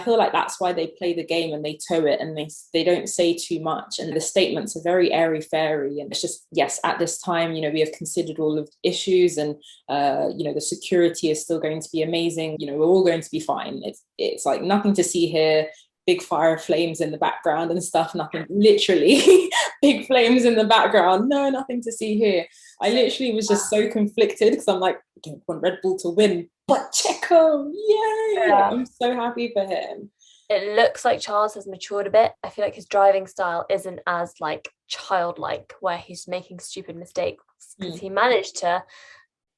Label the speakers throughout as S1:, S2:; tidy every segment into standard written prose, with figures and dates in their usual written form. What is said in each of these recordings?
S1: feel like that's why they play the game and they toe it, and they don't say too much, and the statements are very airy fairy, and it's just, yes, at this time, we have considered all of the issues, and the security is still going to be amazing, we're all going to be fine. It's like nothing to see here, big fire flames in the background and stuff, nothing, literally big flames in the background, no, nothing to see here. I literally was just so conflicted because I'm like, I don't want Red Bull to win, but Checo, yay!
S2: Yeah.
S1: I'm so happy for him.
S2: It looks like Charles has matured a bit. I feel like his driving style isn't as like childlike, where he's making stupid mistakes, because he managed to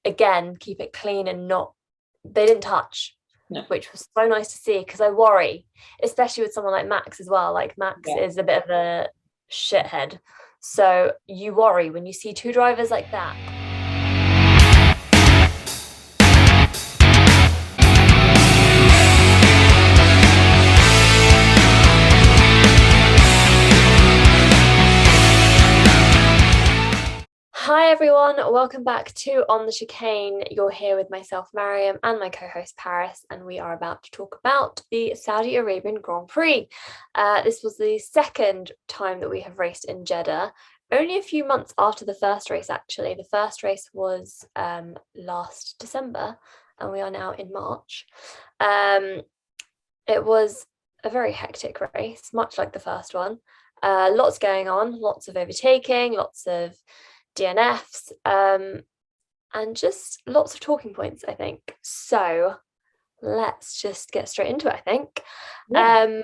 S2: again keep it clean and not, they didn't touch.
S1: No.
S2: Which was so nice to see, because I worry, especially with someone like Max as well. Like Max is a bit of a shithead. So you worry when you see two drivers like that. Hi everyone, welcome back to On the Chicane. You're here with myself, Marium, and my co-host Paris, and we are about to talk about the Saudi Arabian Grand Prix. This was the second time that we have raced in Jeddah, only a few months after the first race actually. The first race was last December, and we are now in March. It was a very hectic race, much like the first one. Lots going on, lots of overtaking, lots of DNFs, and just lots of talking points, I think. So let's just get straight into it, I think. Yeah.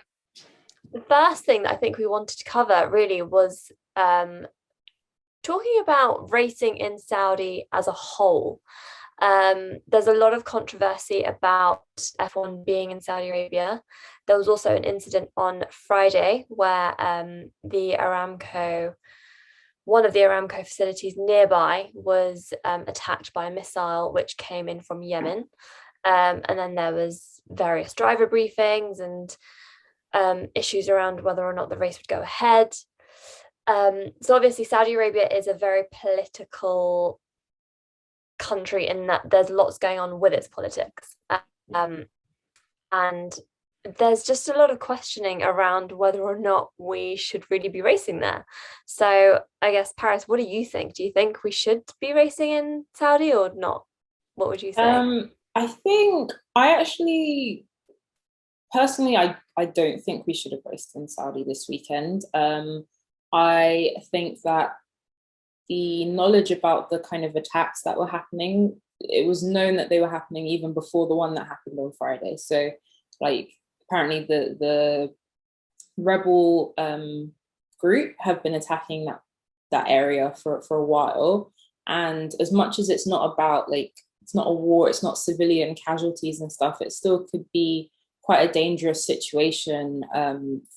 S2: The first thing that I think we wanted to cover really was talking about racing in Saudi as a whole. There's a lot of controversy about F1 being in Saudi Arabia. There was also an incident on Friday where one of the Aramco facilities nearby was attacked by a missile which came in from Yemen. And then there was various driver briefings and issues around whether or not the race would go ahead. So obviously Saudi Arabia is a very political country in that there's lots going on with its politics. And there's just a lot of questioning around whether or not we should really be racing there. So I guess, Paris, what do you think? Do you think we should be racing in Saudi or not? What would you say?
S1: I think I actually, personally, I don't think we should have raced in Saudi this weekend. I think that the knowledge about the kind of attacks that were happening, it was known that they were happening even before the one that happened on Friday. So like, apparently the rebel group have been attacking that area for a while, and as much as it's not about like, it's not a war, it's not civilian casualties and stuff, it still could be quite a dangerous situation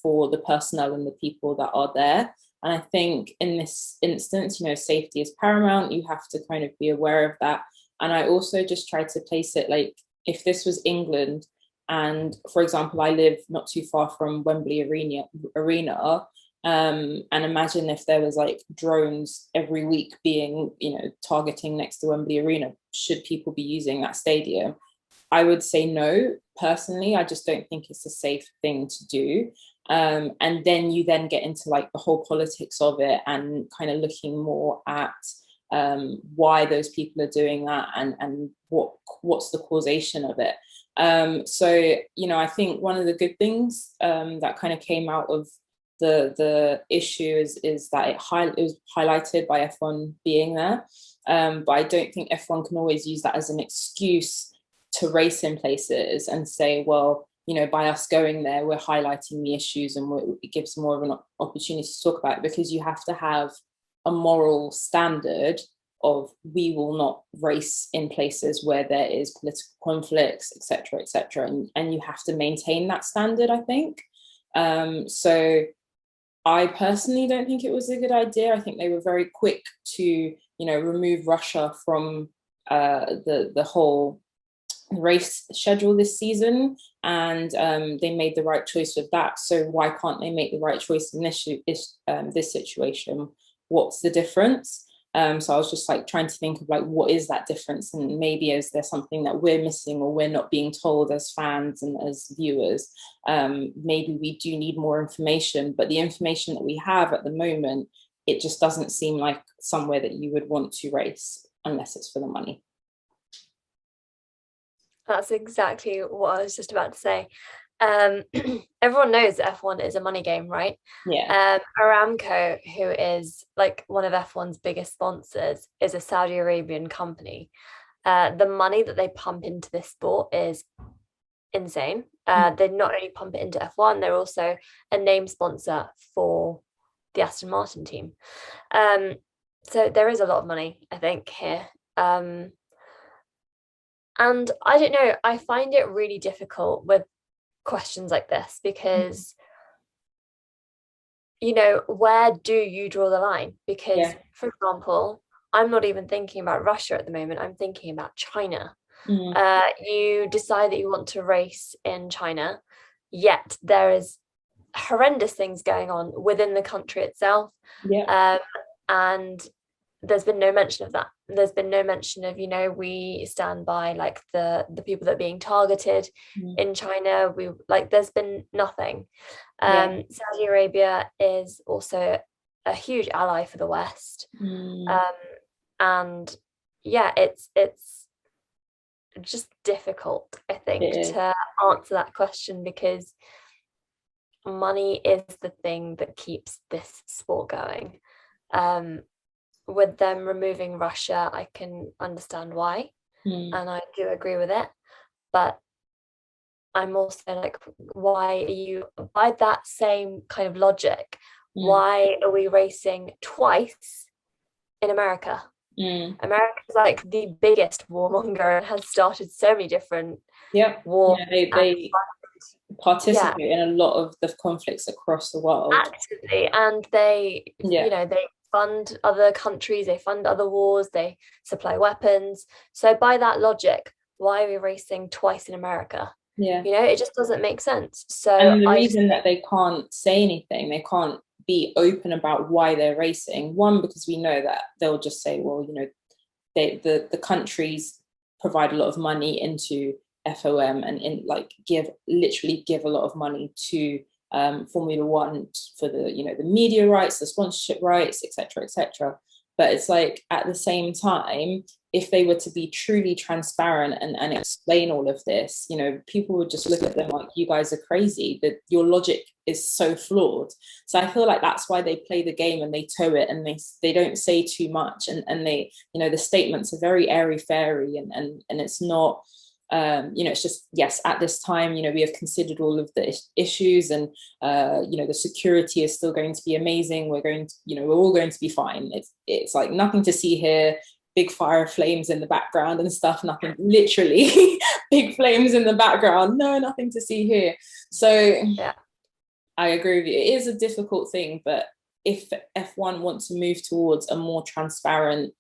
S1: for the personnel and the people that are there. And I think in this instance, safety is paramount. You have to kind of be aware of that. And I also just try to place it like, if this was England, and for example, I live not too far from Wembley Arena, and imagine if there was like drones every week being, targeting next to Wembley Arena, should people be using that stadium? I would say no, personally. I just don't think it's a safe thing to do. And then you then get into like the whole politics of it and kind of looking more at why those people are doing that and what's the causation of it. So, I think one of the good things that kind of came out of the issue is that it was highlighted by F1 being there. But I don't think F1 can always use that as an excuse to race in places and say, well, by us going there, we're highlighting the issues and it gives more of an opportunity to talk about it, because you have to have a moral standard of, we will not race in places where there is political conflicts, etc., and you have to maintain that standard, I think. So I personally don't think it was a good idea. I think they were very quick to, remove Russia from the whole race schedule this season, and they made the right choice with that. So why can't they make the right choice in this situation? What's the difference? So I was just like trying to think of like, what is that difference? And maybe is there something that we're missing or we're not being told as fans and as viewers? Maybe we do need more information, but the information that we have at the moment, it just doesn't seem like somewhere that you would want to race unless it's for the money.
S2: That's exactly what I was just about to say. Everyone knows that F1 is a money game, right?
S1: Yeah.
S2: Aramco, who is like one of F1's biggest sponsors, is a Saudi Arabian company. The money that they pump into this sport is insane. They not only pump it into F1, they're also a name sponsor for the Aston Martin team. So there is a lot of money, I think, here. And I don't know, I find it really difficult with questions like this because, you know, where do you draw the line? Because, for example, I'm not even thinking about Russia at the moment, I'm thinking about China. You decide that you want to race in China, yet there is horrendous things going on within the country itself. And there's been no mention of that. There's been no mention of, you know, we stand by like the people that are being targeted in China. We like there's been nothing. Saudi Arabia is also a huge ally for the West. And yeah, it's just difficult, I think, to answer that question because money is the thing that keeps this sport going. With them removing Russia, I can understand why, and I do agree with it. But I'm also like, why are you, by that same kind of logic, why are we racing twice in America? America is like the biggest warmonger and has started so many different wars.
S1: They participate in a lot of the conflicts across the world.
S2: Actively, and they, you know, they fund other countries, they fund other wars, they supply weapons. So by that logic, why are we racing twice in America? You know, it just doesn't make sense. So
S1: and the reason that they can't say anything, they can't be open about why they're racing, one, because we know that they'll just say, well, you know, the countries provide a lot of money into FOM and literally give a lot of money to Formula One for the, you know, the media rights, the sponsorship rights, etc., etc. But it's like at the same time, if they were to be truly transparent and explain all of this, you know, people would just look at them like, you guys are crazy, that your logic is so flawed. So I feel like that's why they play the game and they toe it and they don't say too much, and they, you know, the statements are very airy-fairy and it's not, you know, it's just, yes, at this time, you know, we have considered all of the issues and, you know, the security is still going to be amazing. We're going to, you know, we're all going to be fine. It's like nothing to see here, big fire flames in the background and stuff, nothing, literally big flames in the background. No, nothing to see here. So I agree with you. It is a difficult thing, but if F1 wants to move towards a more transparent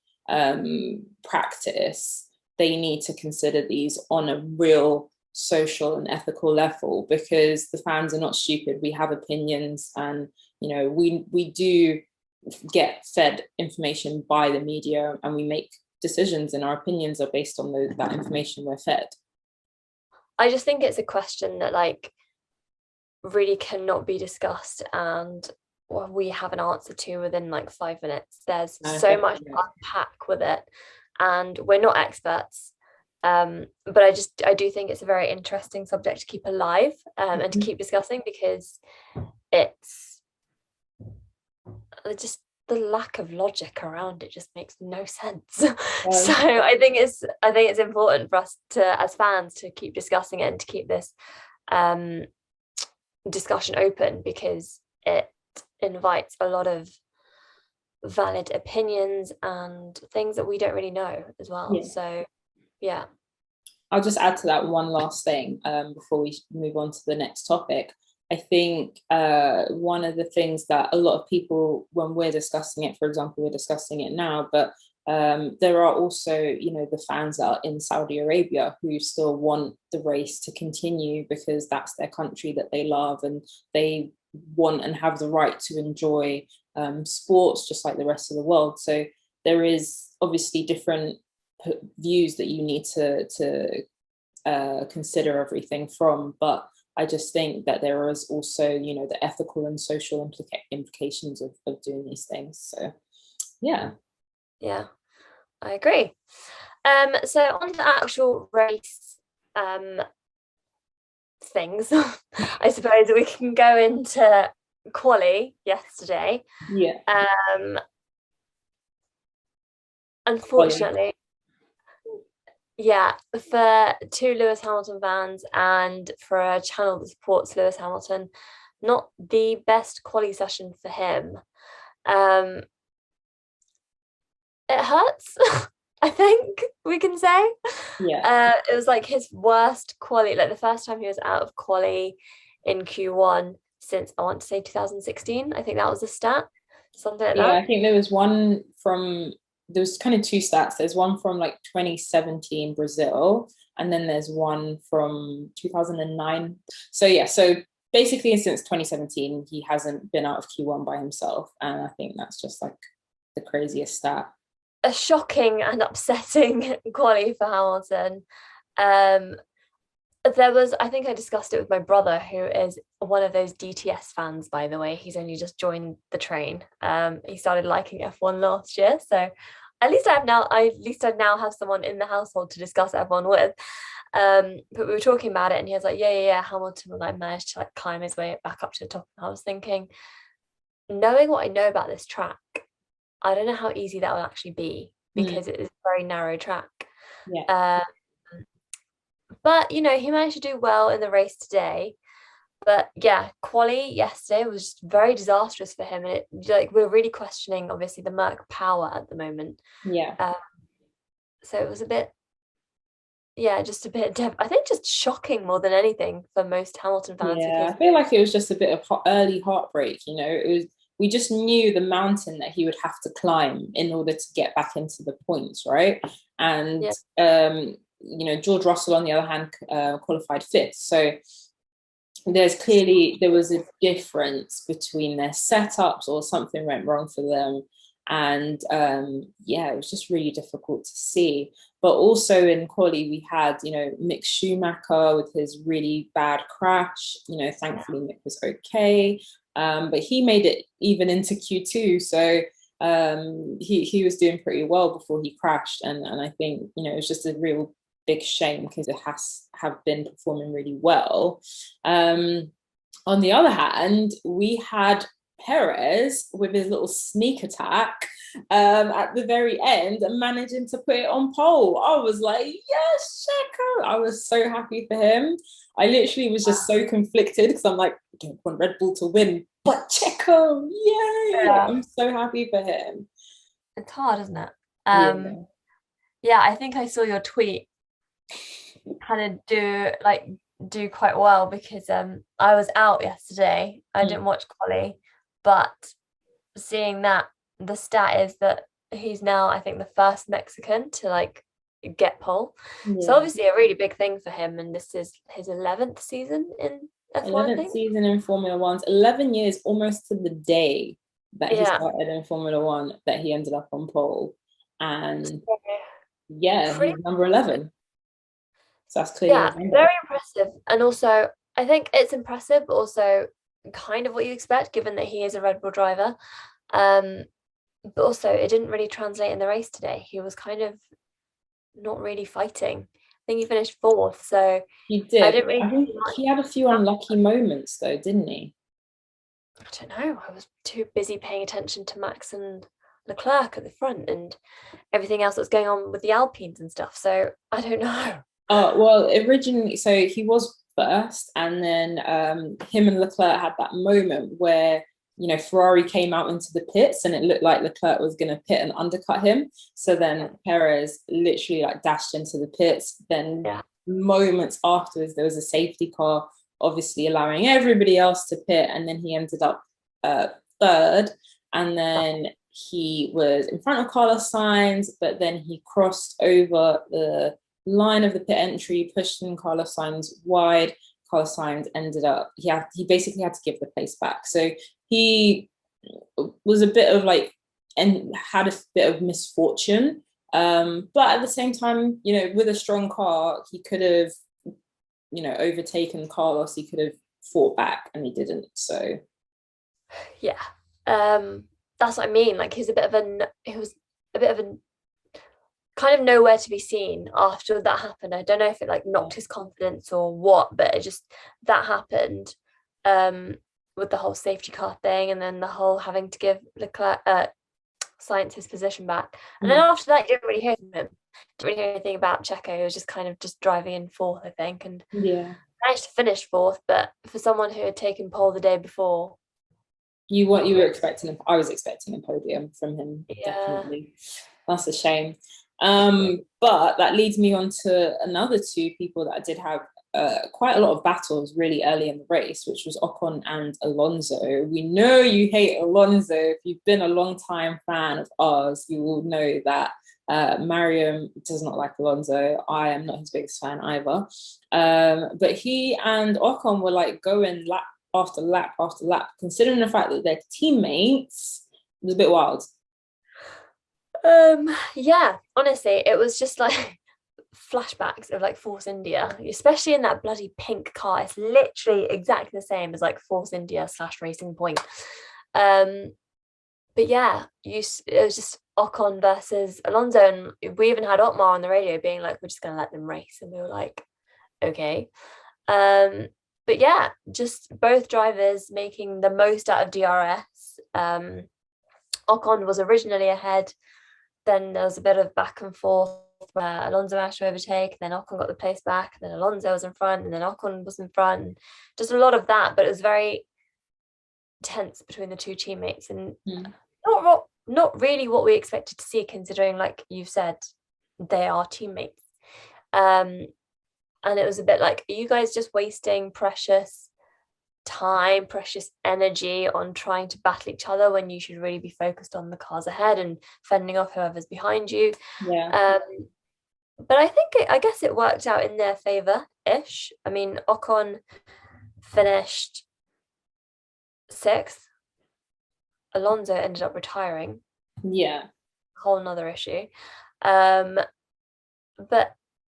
S1: practice, they need to consider these on a real social and ethical level, because the fans are not stupid. We have opinions, and you know, we do get fed information by the media, and we make decisions, and our opinions are based on that information we're fed.
S2: I just think it's a question that like really cannot be discussed and we have an answer to within like 5 minutes. There's so much to unpack with it, and we're not experts, but I do think it's a very interesting subject to keep alive, and to keep discussing, because it's just the lack of logic around it just makes no sense. So I think it's important for us to, as fans, to keep discussing it and to keep this discussion open, because it invites a lot of valid opinions and things that we don't really know as well. So yeah,
S1: I'll just add to that one last thing before we move on to the next topic. I think one of the things that a lot of people, when we're discussing it, for example, we're discussing it now, but there are also, you know, the fans that are in Saudi Arabia who still want the race to continue because that's their country that they love, and they want and have the right to enjoy sports just like the rest of the world. So there is obviously different views that you need to consider everything from, but I just think that there is also, you know, the ethical and social implications of doing these things. So yeah.
S2: I agree. So on to the actual race things. I suppose we can go into quali yesterday.
S1: Yeah.
S2: Unfortunately, yeah, for two Lewis Hamilton fans and for a channel that supports Lewis Hamilton, not the best quali session for him. It hurts. I think we can say.
S1: Yeah.
S2: It was like his worst quali, like the first time he was out of quali in Q1 since, I want to say, 2016. I think that was the stat, something like that.
S1: Yeah, I think there was kind of two stats. There's one from like 2017 Brazil, and then there's one from 2009. So yeah, so basically since 2017, he hasn't been out of Q1 by himself. And I think that's just like the craziest stat.
S2: A shocking and upsetting quali for Hamilton. There was, I think I discussed it with my brother, who is one of those DTS fans, by the way. He's only just joined the train. He started liking F1 last year, so at least I now have someone in the household to discuss F1 with. But we were talking about it, and he was like, yeah, Hamilton will like manage to like climb his way back up to the top. And I was thinking, knowing what I know about this track, I don't know how easy that will actually be, because it is a very narrow track.
S1: Yeah.
S2: But you know, he managed to do well in the race today. But yeah, quali yesterday was just very disastrous for him, and it, like, we're really questioning obviously the Merc power at the moment.
S1: Yeah.
S2: So it was a bit, just a bit I think just shocking more than anything for most Hamilton fans.
S1: Yeah, I feel like it was just a bit of early heartbreak, you know. We just knew the mountain that he would have to climb in order to get back into the points, right? And you know, George Russell, on the other hand, qualified fifth. So there was a difference between their setups, or something went wrong for them. And it was just really difficult to see. But also in quali, we had, you know, Mick Schumacher with his really bad crash. You know, thankfully Mick was okay, but he made it even into Q2. So he was doing pretty well before he crashed, and I think, you know, it was just a real big shame, because it have been performing really well. On the other hand, we had Perez with his little sneak attack at the very end, and managing to put it on pole. I was like, yes, Checo. I was so happy for him. I literally was just so conflicted, because I'm like, I don't want Red Bull to win, but Checo, yay!
S2: Yeah.
S1: I'm so happy for him.
S2: It's hard, isn't it? I think I saw your tweet kind of do quite well, because I was out yesterday. I didn't watch quali, but seeing that, the stat is that he's now, I think, the first Mexican to like get pole. So obviously a really big thing for him, and this is his 11th season in F1.
S1: 11th season in Formula One, 11 years almost to the day that he started in Formula One, that he ended up on pole. And he's number 11. So that's clearly
S2: very impressive. And also, I think it's impressive, but also kind of what you expect, given that he is a Red Bull driver. But also, it didn't really translate in the race today. He was kind of not really fighting. I think he finished fourth, so
S1: he did. I think he had a few unlucky moments, though, didn't he?
S2: I don't know. I was too busy paying attention to Max and Leclerc at the front and everything else that's going on with the Alpines and stuff. So I don't know.
S1: Well, originally, so he was first, and then him and Leclerc had that moment where, you know, Ferrari came out into the pits, and it looked like Leclerc was going to pit and undercut him. So then Perez literally like dashed into the pits. Then moments afterwards, there was a safety car, obviously allowing everybody else to pit, and then he ended up third. And then he was in front of Carlos Sainz, but then he crossed over the line of the pit entry, pushed in Carlos Sainz wide. Carlos Sainz ended up, he basically had to give the place back. So he was a bit of like and had a bit of misfortune. But at the same time, with a strong car, he could have, overtaken Carlos. He could have fought back, and he didn't. So
S2: yeah, that's what I mean. Like, he was a bit of a kind of nowhere to be seen after that happened. I don't know if it like knocked his confidence or what, but it just that happened. With the whole safety car thing, and then the whole having to give Leclerc Sainz his position back, and then after that, you didn't really hear from him. Didn't really hear anything about Checo. He was just kind of just driving in fourth, I think, and managed to finish fourth. But for someone who had taken pole the day before,
S1: you were expecting. I was expecting a podium from him.
S2: yeah.
S1: Definitely, that's a shame. But that leads me on to another two people that did have quite a lot of battles really early in the race, which was Ocon and Alonso. We know you hate Alonso. If you've been a long time fan of ours, you will know that Marium does not like Alonso. I am not his biggest fan either. But he and Ocon were like going lap after lap after lap, considering the fact that they're teammates. It was a bit wild.
S2: Yeah, honestly, it was just like flashbacks of like Force India, especially in that bloody pink car. It's literally exactly the same as like Force India / Racing Point. But yeah, it was just Ocon versus Alonso, and we even had Otmar on the radio being like, "We're just gonna let them race," and we were like, "Okay." But yeah, just both drivers making the most out of DRS. Ocon was originally ahead. Then there was a bit of back and forth where Alonso managed to overtake, then Ocon got the place back, then Alonso was in front, and then Ocon was in front, and just a lot of that. But it was very tense between the two teammates, and not really what we expected to see, considering, like you've said, they are teammates. And it was a bit like, are you guys just wasting precious time, precious energy on trying to battle each other when you should really be focused on the cars ahead and fending off whoever's behind you? But I guess it worked out in their favor-ish. I mean, Ocon finished 6th. Alonso ended up retiring. Whole nother issue. But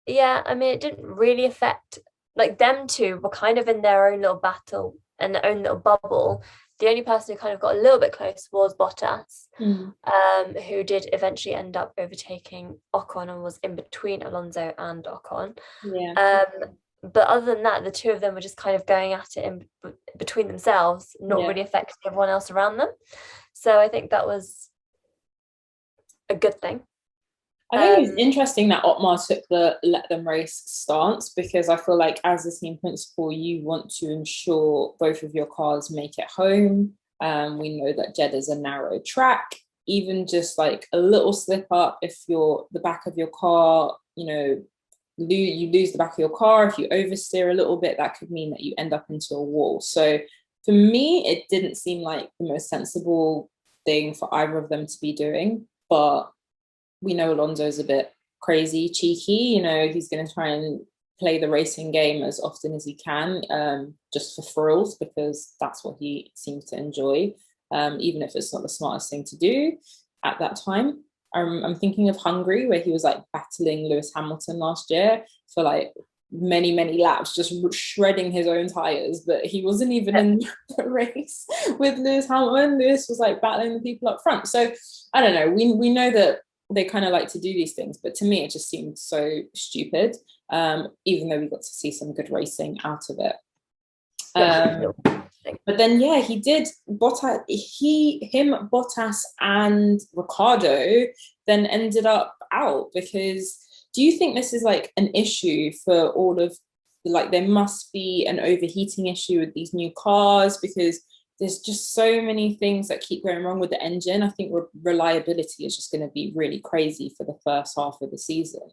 S2: yeah, I mean, it didn't really affect, like, them two were kind of in their own little battle and their own little bubble. The only person who kind of got a little bit close was Bottas, who did eventually end up overtaking Ocon and was in between Alonso and Ocon. But other than that, the two of them were just kind of going at it in between themselves, not really affecting everyone else around them. So I think that was a good thing.
S1: I think it's interesting that Otmar took the let them race stance, because I feel like as a team principal, you want to ensure both of your cars make it home. We know that Jeddah's a narrow track. Even just like a little slip up, if the back of your car, you lose the back of your car. If you oversteer a little bit, that could mean that you end up into a wall. So for me, it didn't seem like the most sensible thing for either of them to be doing. But we know Alonso's a bit crazy, cheeky. He's going to try and play the racing game as often as he can, just for thrills, because that's what he seems to enjoy, even if it's not the smartest thing to do at that time. I'm thinking of Hungary, where he was like battling Lewis Hamilton last year for like many, many laps, just shredding his own tires, but he wasn't even in the race with Lewis Hamilton. Lewis was like battling the people up front. So I don't know. We know that they kind of like to do these things, but to me it just seemed so stupid, even though we got to see some good racing out of it. But then he did Bottas, Bottas and Ricciardo then ended up out, because do you think this is like an issue for all of, like, there must be an overheating issue with these new cars, because there's just so many things that keep going wrong with the engine. I think reliability is just going to be really crazy for the first half of the season.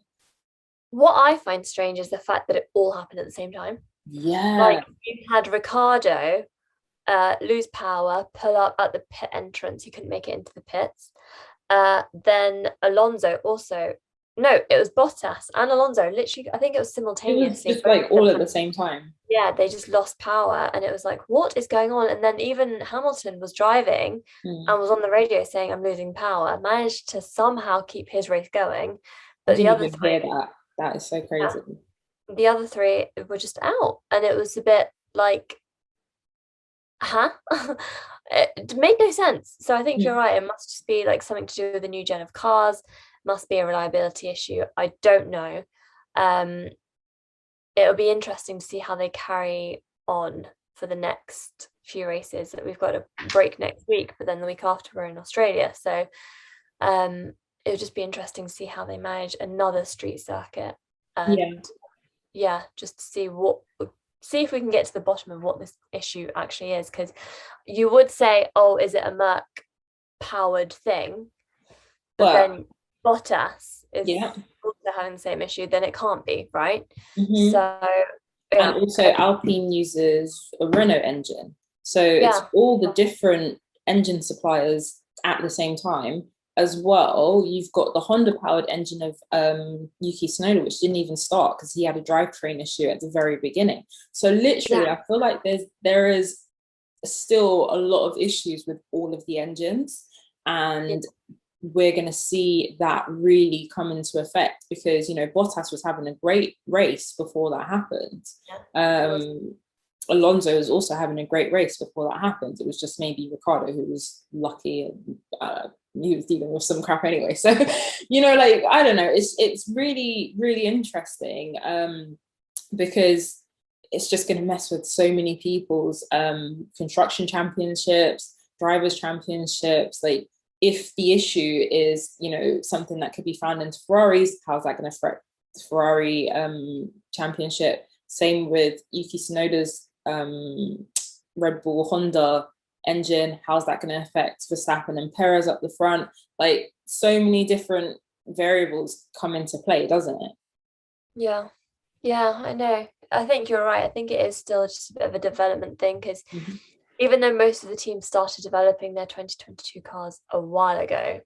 S2: What I find strange is the fact that it all happened at the same time. Like, you had Ricciardo lose power, pull up at the pit entrance. He couldn't make it into the pits. Then Alonso also No, it was Bottas and Alonso. Literally, I think it was
S1: It was
S2: simultaneously.
S1: just
S2: Both
S1: like
S2: of
S1: all at
S2: them,
S1: the same time.
S2: yeah, they just lost power, and it was like, what is going on? And then even Hamilton was driving
S1: Mm.
S2: and was on the radio saying, "I'm losing power." Managed to somehow keep his race going,
S1: I
S2: but the
S1: didn't
S2: other
S1: even hear
S2: three,
S1: that. That is so
S2: yeah,
S1: crazy.
S2: the other three were just out, and it was a bit like, huh? It made no sense. So I think you're
S1: Mm.
S2: right. It must just be like something to do with the new gen of cars. Must be a reliability issue. I don't know. Um, it'll be interesting to see how they carry on for the next few races. That we've got a break next week, but then the week after we're in Australia. So it'll just be interesting to see how they manage another street circuit,
S1: Yeah.
S2: and yeah, just to see if we can get to the bottom of what this issue actually is, because you would say, oh, is it a Merc powered thing? But
S1: But
S2: then Bottas is
S1: yeah.
S2: also having the same issue, then it can't be, right?
S1: Hmm.
S2: So
S1: And
S2: yeah,
S1: also Alpine uses a Renault engine. So it's
S2: yeah,
S1: all the different engine suppliers at the same time. As well, you've got the Honda powered engine of Yuki Tsunoda, which didn't even start because he had a drivetrain issue at the very beginning. So literally,
S2: yeah,
S1: I feel like there is still a lot of issues with all of the engines,
S2: yeah,
S1: and we're going to see that really come into effect because Bottas was having a great race before that happened.
S2: yeah. It was,
S1: Alonso was also having a great race before that happened. It was just maybe Ricardo who was lucky, and he was dealing with some crap anyway. So like, I don't know, it's really really interesting, because it's just going to mess with so many people's construction championships, drivers championships. Like, if the issue is something that could be found into Ferraris, how's that going to affect the Ferrari championship? Same with Yuki Tsunoda's Red Bull Honda engine. How's that going to affect Verstappen and Perez up the front? Like, so many different variables come into play, doesn't it?
S2: yeah, yeah. I know. I think you're right. I think it is still just a bit of a development thing, because
S1: Mm-hmm.
S2: even though most of the teams started developing their 2022 cars a while ago,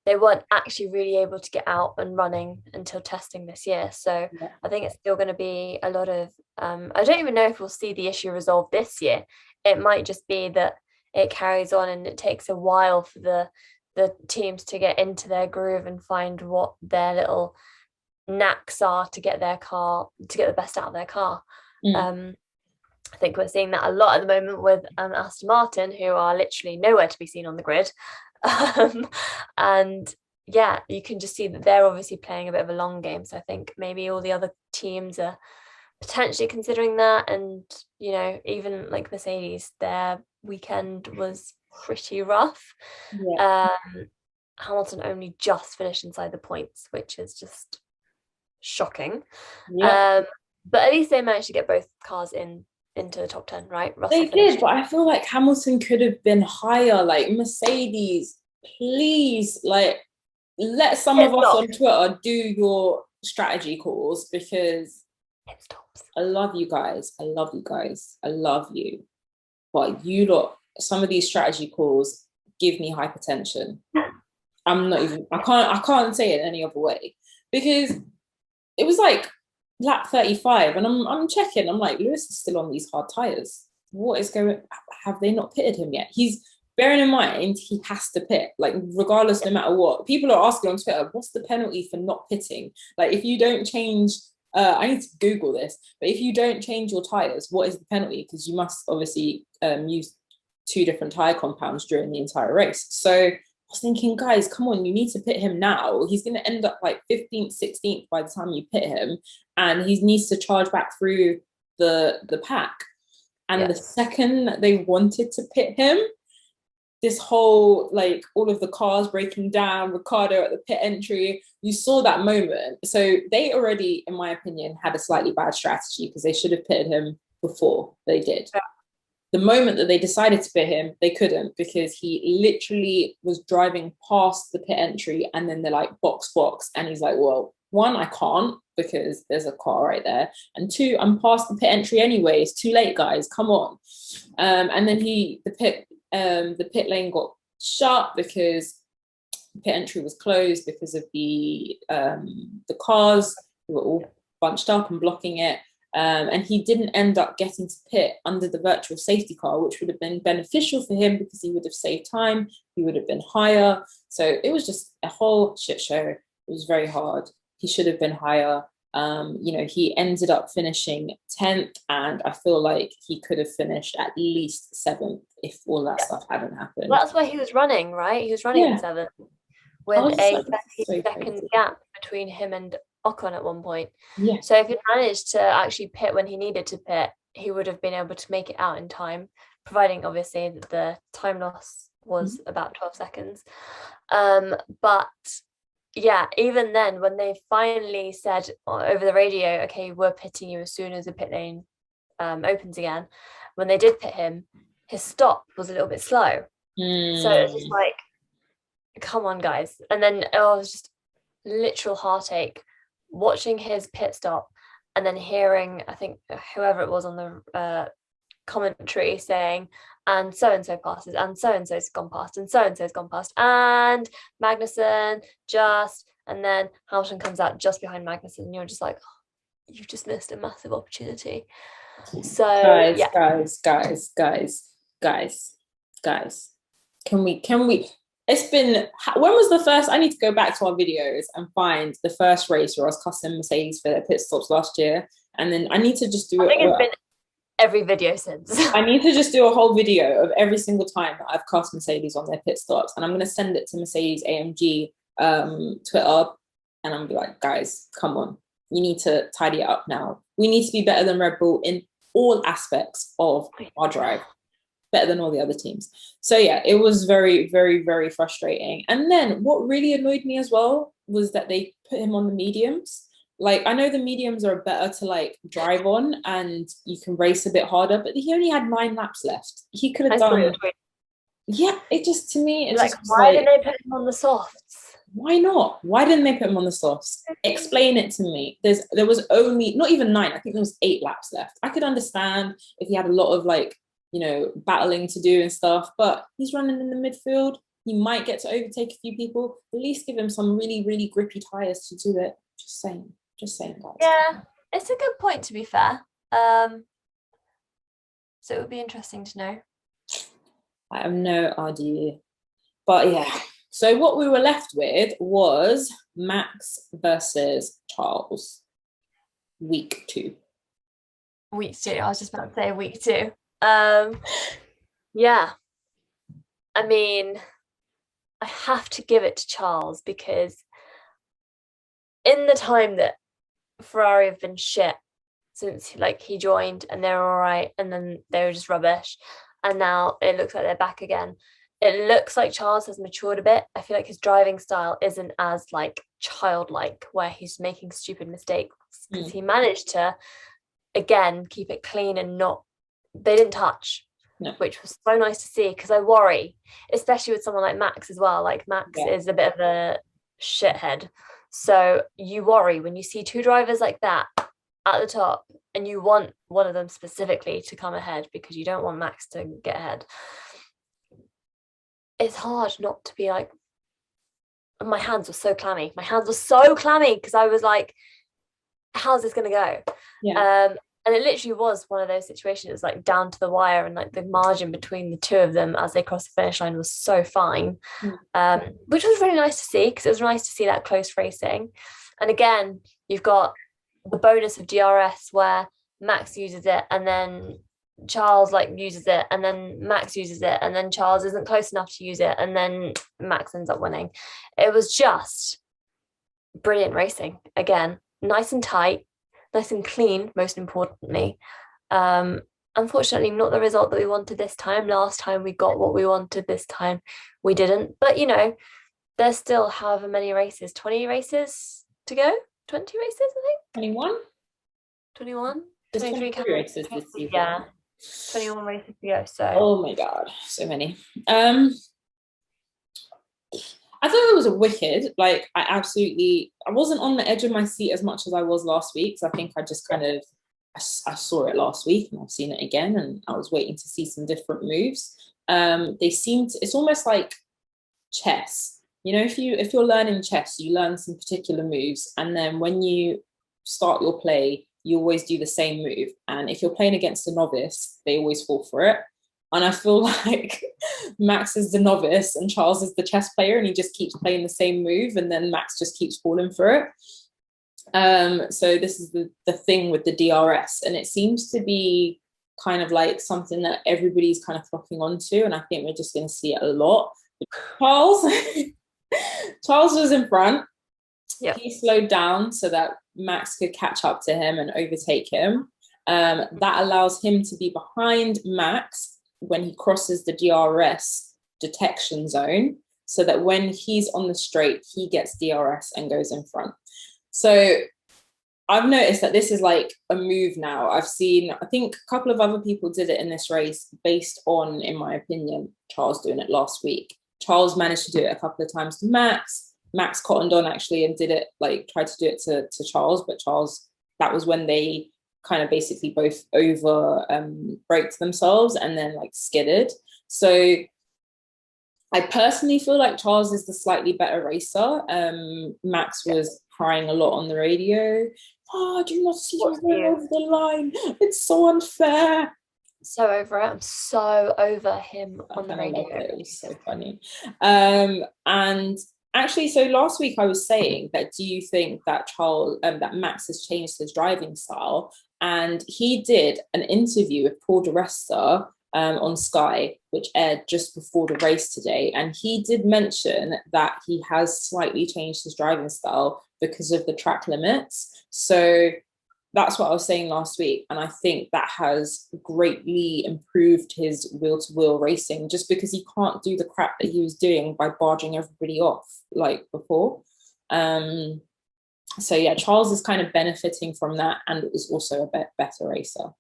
S2: they weren't actually really able to get out and running until testing this year. So
S1: Yeah.
S2: I think it's still going to be a lot of, I don't even know if we'll see the issue resolved this year. It might just be that it carries on and it takes a while for the teams to get into their groove and find what their little knacks are to get their car, to get the best out of their car.
S1: Mm.
S2: Um, I think we're seeing that a lot at the moment with Aston Martin, who are literally nowhere to be seen on the grid. And yeah, you can just see that they're obviously playing a bit of a long game. So I think maybe all the other teams are potentially considering that. And, even like Mercedes, their weekend was pretty rough.
S1: Yeah.
S2: Um, Hamilton only just finished inside the points, which is just shocking.
S1: Yeah.
S2: Um, but at least they managed to get both cars into the top 10, right? Russell
S1: They did,
S2: finished.
S1: but I feel like Hamilton could have been higher. Like, Mercedes, please, like, let some
S2: Pit
S1: of us on
S2: stops.
S1: Twitter do your strategy calls, because
S2: Pit stops.
S1: I love you guys. I love you guys. I love you. But you lot, some of these strategy calls give me hypertension. I can't say it any other way, because it was like lap 35 and I'm checking. I'm like, Lewis is still on these hard tires. What is going, have they not pitted him yet? He's, bearing in mind, he has to pit, like, regardless, no matter what. People are asking on Twitter, what's the penalty for not pitting? Like, if you don't change, I need to Google this, but if you don't change your tires, what is the penalty? Because you must obviously use two different tire compounds during the entire race. So I was thinking, guys, come on, you need to pit him now. He's going to end up like 15th, 16th by the time you pit him, and he needs to charge back through the pack. And
S2: Yeah.
S1: the second that they wanted to pit him, this whole, like, all of the cars breaking down, Ricardo at the pit entry, you saw that moment. So they already, in my opinion, had a slightly bad strategy, because they should have pitted him before they did. The moment that they decided to pit him, they couldn't, because he literally was driving past the pit entry, and then they're like, box, box. And he's like, well, one, I can't, because there's a car right there. And two, I'm past the pit entry anyway. It's too late, guys. Come on. And then the pit lane got shut, because pit entry was closed because of the cars were all bunched up and blocking it. And he didn't end up getting to pit under the virtual safety car, which would have been beneficial for him because he would have saved time, he would have been higher. So it was just a whole shit show. It was very hard. He should have been higher. He ended up finishing 10th, and I feel like he could have finished at least 7th if all that stuff hadn't happened.
S2: Well, that's where he was running, right? He was running in 7th with a 30-second gap between him and Ocon at one point.
S1: Yeah.
S2: So if he managed to actually pit when he needed to pit, he would have been able to make it out in time, providing obviously that the time loss was about 12 seconds. But yeah, even then, when they finally said over the radio, okay, we're pitting you as soon as the pit lane opens again, when they did pit him, his stop was a little bit slow. So it's just like, come on, guys. And then it was just literal heartache watching his pit stop and then hearing, I think, whoever it was on the commentary saying, and so-and-so passes, and so-and-so's gone past, and so-and-so's gone past, and Magnussen and then Hamilton comes out just behind Magnussen, and you're just like, oh, you've just missed a massive opportunity. So
S1: guys, can we it's been, when was the first, I need to go back to our videos and find the first race where I was cussing Mercedes for their pit stops last year, and then I need to just do
S2: I think it's been every video since.
S1: I need to just do a whole video of every single time that I've cussed Mercedes on their pit stops, and I'm going to send it to Mercedes AMG Twitter, and I'm going to be like, guys, come on, you need to tidy it up now. We need to be better than Red Bull in all aspects of our drive, better than all the other teams. So yeah, it was very, very, very frustrating. And then what really annoyed me as well was that they put him on the mediums. Like, I know the mediums are better to like drive on and you can race a bit harder, but he only had 9 laps left. He could have done. Yeah, it just, to me, it's
S2: like,
S1: just
S2: why did they put him on the softs?
S1: Why not? Why didn't they put him on the softs? Explain it to me. There was only, not even 9, I think there was 8 laps left. I could understand if he had a lot of like, battling to do and stuff, but he's running in the midfield. He might get to overtake a few people. At least give him some really, really grippy tires to do it. Just saying, guys.
S2: Yeah, it's a good point, to be fair. So it would be interesting to know.
S1: I have no idea. But yeah, so what we were left with was Max versus Charles, week 2.
S2: Week 2, I was just about to say week 2. Yeah, I mean, I have to give it to Charles, because in the time that Ferrari have been shit since he joined, and they're all right, and then they were just rubbish, and now it looks like they're back again. It looks like Charles has matured a bit. I feel like his driving style isn't as like childlike, where he's making stupid mistakes, because he managed to again keep it clean and they didn't touch.
S1: No.
S2: Which was so nice to see, because I worry, especially with someone like Max as well. Like, Max is a bit of a shithead, so you worry when you see 2 drivers like that at the top, and you want one of them specifically to come ahead because you don't want Max to get ahead. It's hard not to be like, my hands were so clammy because I was like, how's this gonna go? And it literally was one of those situations. It was like down to the wire, and like the margin between the 2 of them as they crossed the finish line was so fine, which was really nice to see, because it was nice to see that close racing. And again, you've got the bonus of DRS where Max uses it, and then Charles uses it, and then Max uses it, and then Charles isn't close enough to use it, and then Max ends up winning. It was just brilliant racing. Again, nice and tight, nice and clean, most importantly. Unfortunately, not the result that we wanted this time. Last time we got what we wanted, this time we didn't. But there's still however many races, 20 races to go, 20 races, I think. 21, 23
S1: races this season.
S2: Yeah, 21 races to go. So,
S1: oh my god, so many. I thought it was a wicked. Like, I wasn't on the edge of my seat as much as I was last week. So I think I just kind of, I saw it last week and I've seen it again, and I was waiting to see some different moves. It's almost like chess. if you're learning chess, you learn some particular moves, and then when you start your play, you always do the same move. And if you're playing against a novice, they always fall for it. And I feel like Max is the novice and Charles is the chess player, and he just keeps playing the same move, and then Max just keeps falling for it. So this is the thing with the DRS, and it seems to be kind of like something that everybody's kind of flocking onto, and I think we're just going to see it a lot. Charles, Charles was in front.
S2: Yep.
S1: He slowed down so that Max could catch up to him and overtake him. That allows him to be behind Max when he crosses the DRS detection zone, so that when he's on the straight, he gets DRS and goes in front. So I've noticed that this is like a move now. I think a couple of other people did it in this race based on, in my opinion, Charles doing it last week. Charles managed to do it a couple of times to Max. Max cottoned on actually and did it, like tried to do it to Charles, but Charles, that was when they kind of basically both over braked themselves and then like skidded. So I personally feel like Charles is the slightly better racer. Max was crying a lot on the radio. Oh, do you not see you're going over the line? It's so unfair.
S2: So over it. I'm so over him on the radio.
S1: It was so funny. And actually, so last week I was saying that, do you think that that Max has changed his driving style? And he did an interview with Paul di Resta on Sky, which aired just before the race today. And he did mention that he has slightly changed his driving style because of the track limits. So that's what I was saying last week. And I think that has greatly improved his wheel-to-wheel racing, just because he can't do the crap that he was doing by barging everybody off like before. So yeah, Charles is kind of benefiting from that, and is also a better racer.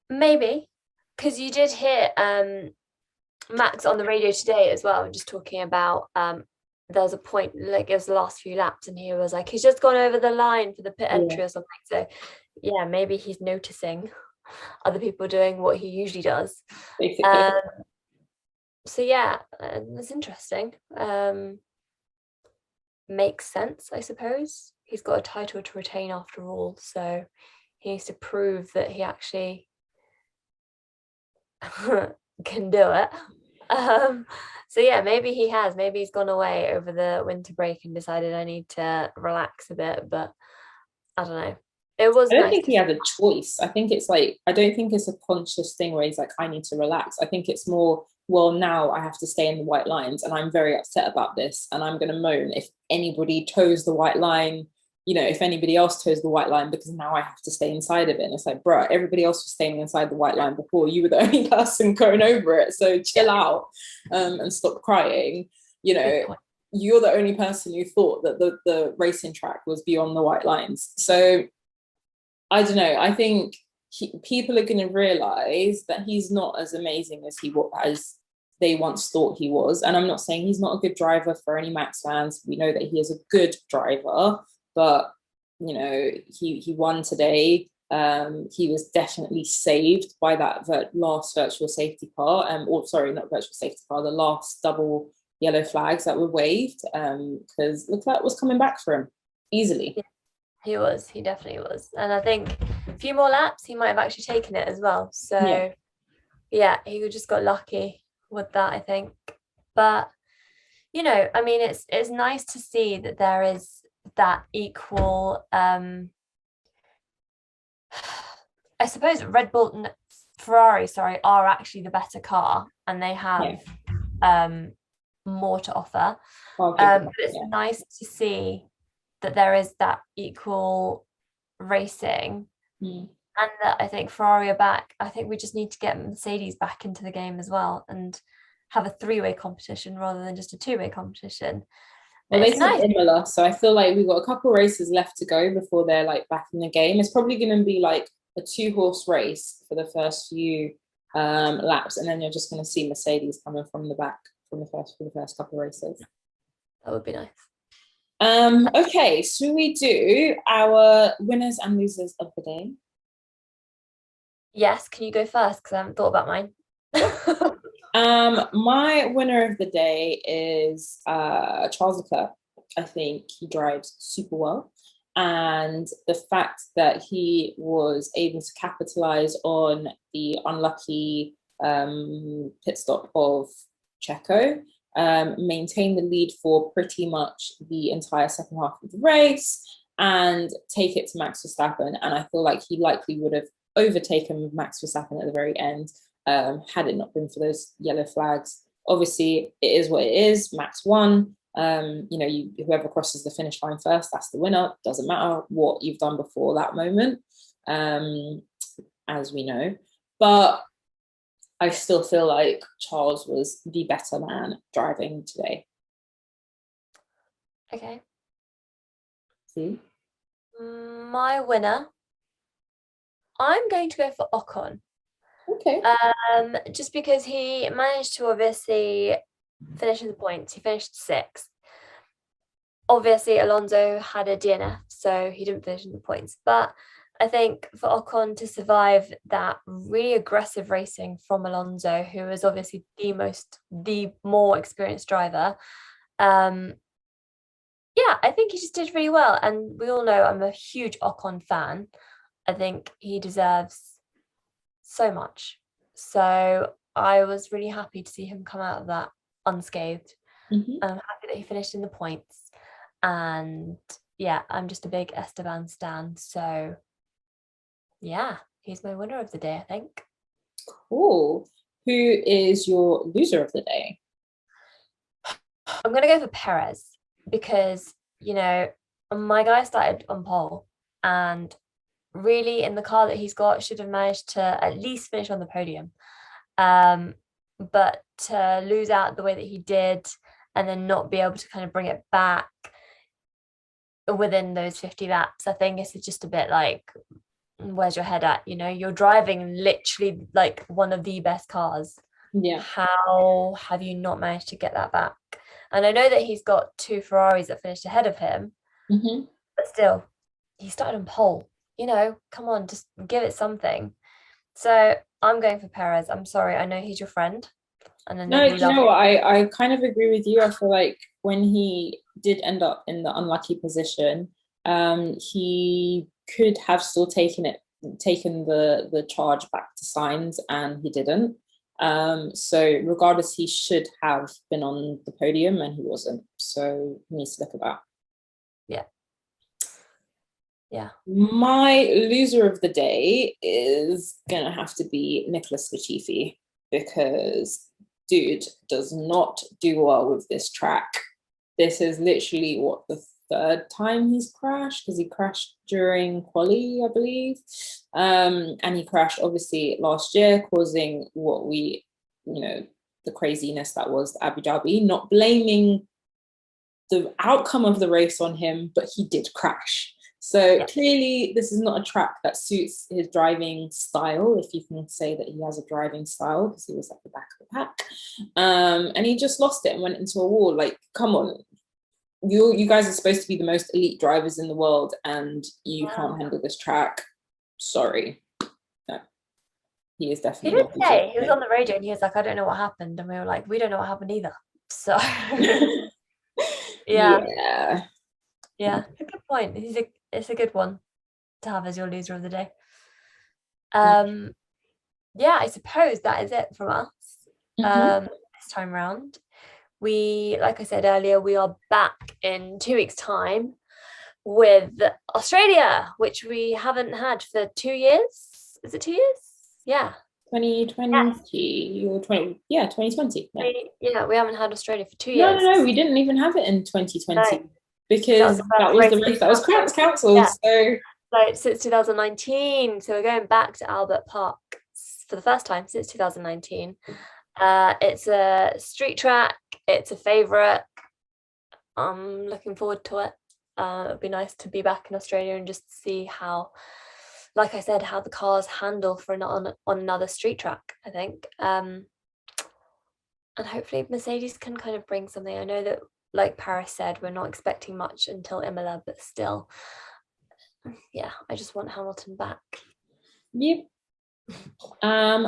S2: Maybe, because you did hear Max on the radio today as well, just talking about there's a point, like it was the last few laps, and he was like, he's just gone over the line for the pit entry or something. So yeah, maybe he's noticing other people doing what he usually does. So yeah, that's interesting. Makes sense, I suppose. He's got a title to retain after all, so he needs to prove that he actually can do it. So yeah, maybe he's gone away over the winter break and decided I need to relax a bit, but I don't know. It was
S1: I don't think he had a choice. I think it's like, I don't think it's a conscious thing where he's like, I need to relax. I think it's more, well, now I have to stay in the white lines and I'm very upset about this, and I'm going to moan if anybody toes the white line, if anybody else toes the white line, because now I have to stay inside of it. And it's like, bruh, everybody else was staying inside the white line before. You were the only person going over it. So chill out and stop crying. You're the only person who thought that the racing track was beyond the white lines. So I don't know. I think people are going to realize that he's not as amazing as they once thought he was. And I'm not saying he's not a good driver for any Max fans. We know that he is a good driver, but he won today. He was definitely saved by that last virtual safety car. Sorry, not virtual safety car, the last double yellow flags that were waved, because Leclerc was coming back for him easily.
S2: Yeah, he definitely was. And I think a few more laps he might have actually taken it as well. So yeah, he just got lucky with that, I think. But I mean, it's nice to see that there is that equal I suppose Ferrari are actually the better car, and they have more to offer. But it's nice to see that there is that equal racing, and that I think Ferrari are back. I think we just need to get Mercedes back into the game as well, and have a three-way competition rather than just a two-way competition.
S1: Well, they said Imola, so I feel like we've got a couple of races left to go before they're like back in the game. It's probably going to be like a 2-horse race for the first few laps, and then you're just going to see Mercedes coming from the back for the first couple of races.
S2: That would be nice.
S1: Okay, so we do our winners and losers of the day.
S2: Yes, can you go first? Because I haven't thought about mine.
S1: My winner of the day is Charles Leclerc. I think he drives super well. And the fact that he was able to capitalize on the unlucky pit stop of Checo, maintain the lead for pretty much the entire second half of the race, and take it to Max Verstappen. And I feel like he likely would have overtaken Max Verstappen at the very end, had it not been for those yellow flags. Obviously, it is what it is. Max won. Whoever crosses the finish line first, that's the winner. Doesn't matter what you've done before that moment, as we know. But I still feel like Charles was the better man driving today.
S2: Okay.
S1: See?
S2: My winner, I'm going to go for Ocon.
S1: Okay.
S2: Just because he managed to obviously finish in the points. He finished 6th. Obviously, Alonso had a DNF, so he didn't finish in the points. But I think for Ocon to survive that really aggressive racing from Alonso, who is obviously the more experienced driver, I think he just did really well. And we all know I'm a huge Ocon fan. I think he deserves so much. So I was really happy to see him come out of that unscathed.
S1: Mm-hmm.
S2: I'm happy that he finished in the points. And yeah, I'm just a big Esteban stan. So yeah, he's my winner of the day, I think.
S1: Cool. Who is your loser of the day?
S2: I'm going to go for Perez because, my guy started on pole and really in the car that he's got should have managed to at least finish on the podium. But to lose out the way that he did and then not be able to kind of bring it back within those 50 laps, I think it's just a bit like, where's your head at? You're driving literally like one of the best cars.
S1: Yeah.
S2: How have you not managed to get that back? And I know that he's got 2 Ferraris that finished ahead of him, but still, he started on pole. Come on, just give it something. So I'm going for Perez. I'm sorry, I know he's your friend, and I know
S1: No,
S2: you love him.
S1: I kind of agree with you. I feel like when he did end up in the unlucky position, he could have still taken the charge back to Sainz, and he didn't. So regardless, he should have been on the podium, and he wasn't. So he needs to look at that.
S2: Yeah. Yeah.
S1: My loser of the day is gonna have to be Nicholas Latifi, because dude does not do well with this track. This is literally the 3rd time he's crashed, because he crashed during quali, I believe. And he crashed obviously last year, causing the craziness that was Abu Dhabi. Not blaming the outcome of the race on him, but he did crash. So clearly, this is not a track that suits his driving style, if you can say that he has a driving style, because he was at the back of the pack. And he just lost it and went into a wall. Like, come on. You guys are supposed to be the most elite drivers in the world, and you can't handle this track. Sorry. No. He is definitely
S2: He did say, he was on the radio and he was like, I don't know what happened. And we were like, we don't know what happened either. So, yeah. Yeah, a good point. It's a good one to have as your loser of the day. I suppose that is it from us. This time round. Like I said earlier, we are back in 2 weeks' time with Australia, which we haven't had for 2 years. Is it 2 years? Yeah.
S1: 2020 or 20, yeah, 2020.
S2: Yeah. We haven't had Australia for 2 years.
S1: No, we didn't even have it in 2020.
S2: No.
S1: Because that was the race that was cancelled.
S2: Yeah.
S1: So
S2: since 2019. So we're going back to Albert Park for the first time since 2019. It's a street track. It's a favourite. I'm looking forward to it. It'd be nice to be back in Australia and just see how, like I said, how the cars handle on another street track, I think. And hopefully Mercedes can kind of bring something. I know that, like Paris said, we're not expecting much until Imola, but still, yeah, I just want Hamilton back.
S1: Yep.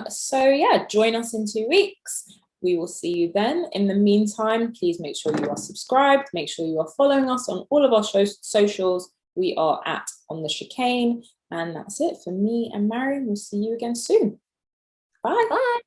S1: So yeah, join us in 2 weeks. We will see you then. In the meantime, please make sure you are subscribed. Make sure you are following us on all of our socials. We are at On the Chicane. And that's it for me and Marium. We'll see you again soon. Bye.
S2: Bye.